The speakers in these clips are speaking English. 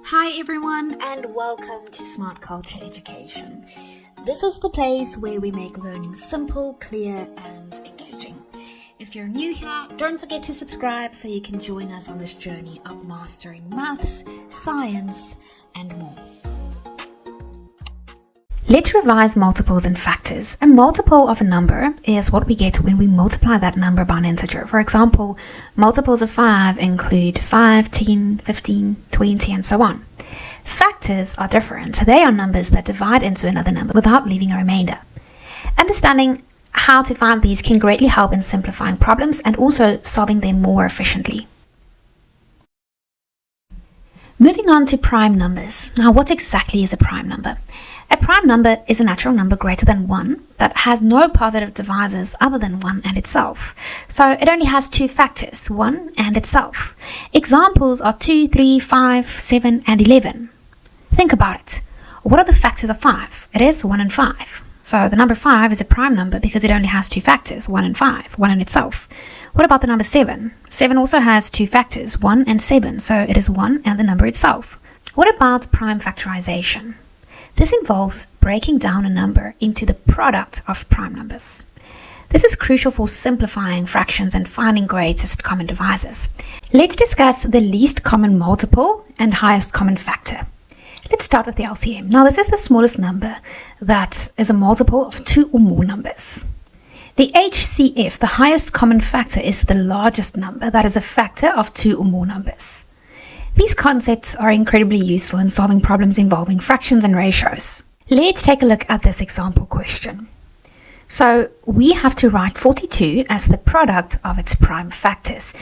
Hi everyone and welcome to Smart Culture Education. This is the place where we make learning simple, clear and engaging. If you're new here, don't forget to subscribe so you can join us on this journey of mastering maths, science and more. Let's revise multiples and factors. A multiple of a number is what we get when we multiply that number by an integer. For example, multiples of 5 include 5, 10, 15, 20, and so on. Factors are different. They are numbers that divide into another number without leaving a remainder. Understanding how to find these can greatly help in simplifying problems and also solving them more efficiently. Moving on to prime numbers. Now, what exactly is a prime number? A prime number is a natural number greater than 1 that has no positive divisors other than 1 and itself. So it only has two factors, 1 and itself. Examples are 2, 3, 5, 7 and 11. Think about it. What are the factors of 5? It is 1 and 5. So the number 5 is a prime number because it only has two factors, 1 and 5, 1 in itself. What about the number 7? 7 also has two factors, 1 and 7, so it is 1 and the number itself. What about prime factorization? This involves breaking down a number into the product of prime numbers. This is crucial for simplifying fractions and finding greatest common divisors. Let's discuss the least common multiple and highest common factor. Let's start with the LCM. Now, this is the smallest number that is a multiple of two or more numbers. The HCF, the highest common factor, is the largest number that is a factor of two or more numbers. These concepts are incredibly useful in solving problems involving fractions and ratios. Let's take a look at this example question. So we have to write 42 as the product of its prime factors.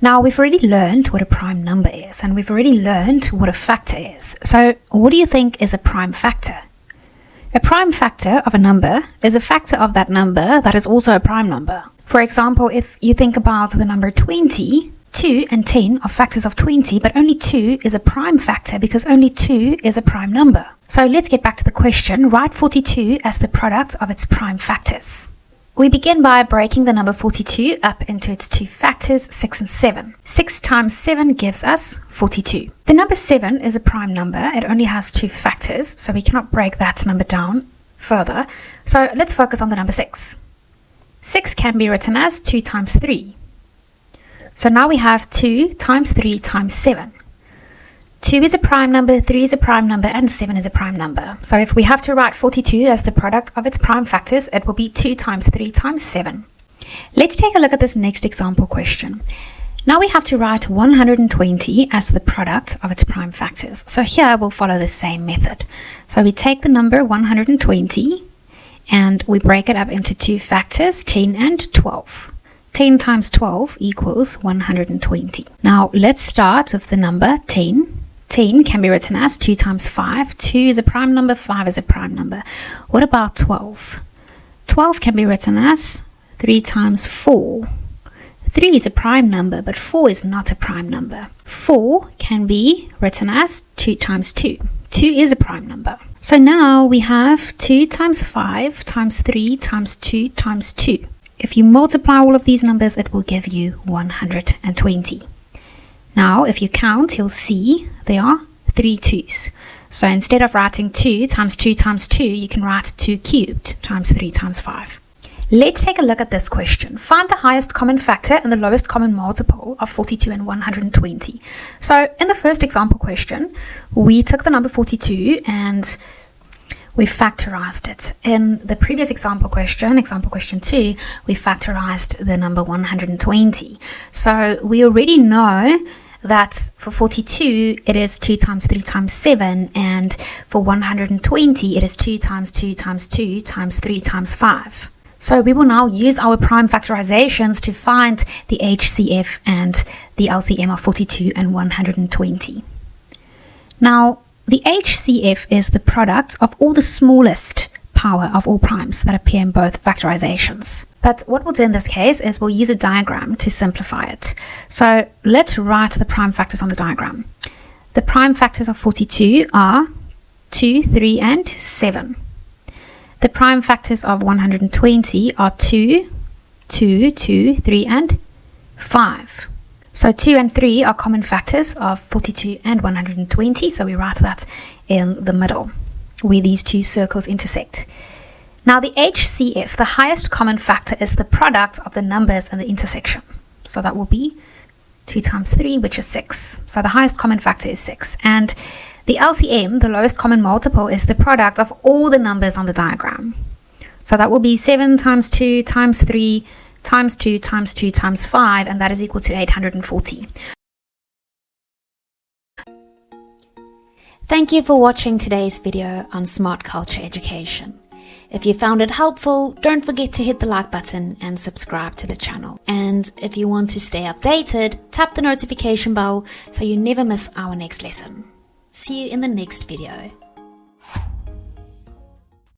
Now we've already learned what a prime number is and we've already learned what a factor is. So what do you think is a prime factor? A prime factor of a number is a factor of that number that is also a prime number. For example, if you think about the number 20, 2 and 10 are factors of 20, but only 2 is a prime factor because only 2 is a prime number. So let's get back to the question. Write 42 as the product of its prime factors. We begin by breaking the number 42 up into its two factors, 6 and 7. 6 times 7 gives us 42. The number 7 is a prime number. It only has two factors, so we cannot break that number down further. So let's focus on the number 6. 6 can be written as 2 times 3. So now we have 2 times 3 times 7. 2 is a prime number, 3 is a prime number, and 7 is a prime number. So if we have to write 42 as the product of its prime factors, it will be 2 times 3 times 7. Let's take a look at this next example question. Now we have to write 120 as the product of its prime factors. So here we'll follow the same method. So we take the number 120 and we break it up into two factors, 10 and 12. 10 times 12 equals 120. Now let's start with the number 10. 10 can be written as 2 times 5. 2 is a prime number, 5 is a prime number. What about 12? 12 can be written as 3 times 4. 3 is a prime number, but 4 is not a prime number. 4 can be written as 2 times 2. 2 is a prime number. So now we have 2 times 5 times 3 times 2 times 2. If you multiply all of these numbers, it will give you 120. Now, if you count, you'll see there are 3 2's. So instead of writing 2 times 2 times 2, you can write 2 cubed times 3 times 5. Let's take a look at this question. Find the highest common factor and the lowest common multiple of 42 and 120. So in the first example question, we took the number 42 and we factorized it. In the previous example question 2, we factorized the number 120. So we already know that for 42, it is 2 times 3 times 7, and for 120, it is 2 times 2 times 2 times 3 times 5. So we will now use our prime factorizations to find the HCF and the LCM of 42 and 120. Now, the HCF is the product of all the smallest power of all primes that appear in both factorizations. But what we'll do in this case is we'll use a diagram to simplify it. So let's write the prime factors on the diagram. The prime factors of 42 are 2, 3, and 7. The prime factors of 120 are 2, 2, 2, 3, and 5. So 2 and 3 are common factors of 42 and 120, so we write that in the middle, where these two circles intersect. Now the HCF, the highest common factor, is the product of the numbers in the intersection. So that will be 2 times 3, which is 6. So the highest common factor is 6. And the LCM, the lowest common multiple, is the product of all the numbers on the diagram. So that will be 7 times 2 times 3 times 2 times 2 times 5, and that is equal to 840. Thank you for watching today's video on Smart Culture Education. If you found it helpful, don't forget to hit the like button and subscribe to the channel. And if you want to stay updated, tap the notification bell so you never miss our next lesson. See you in the next video.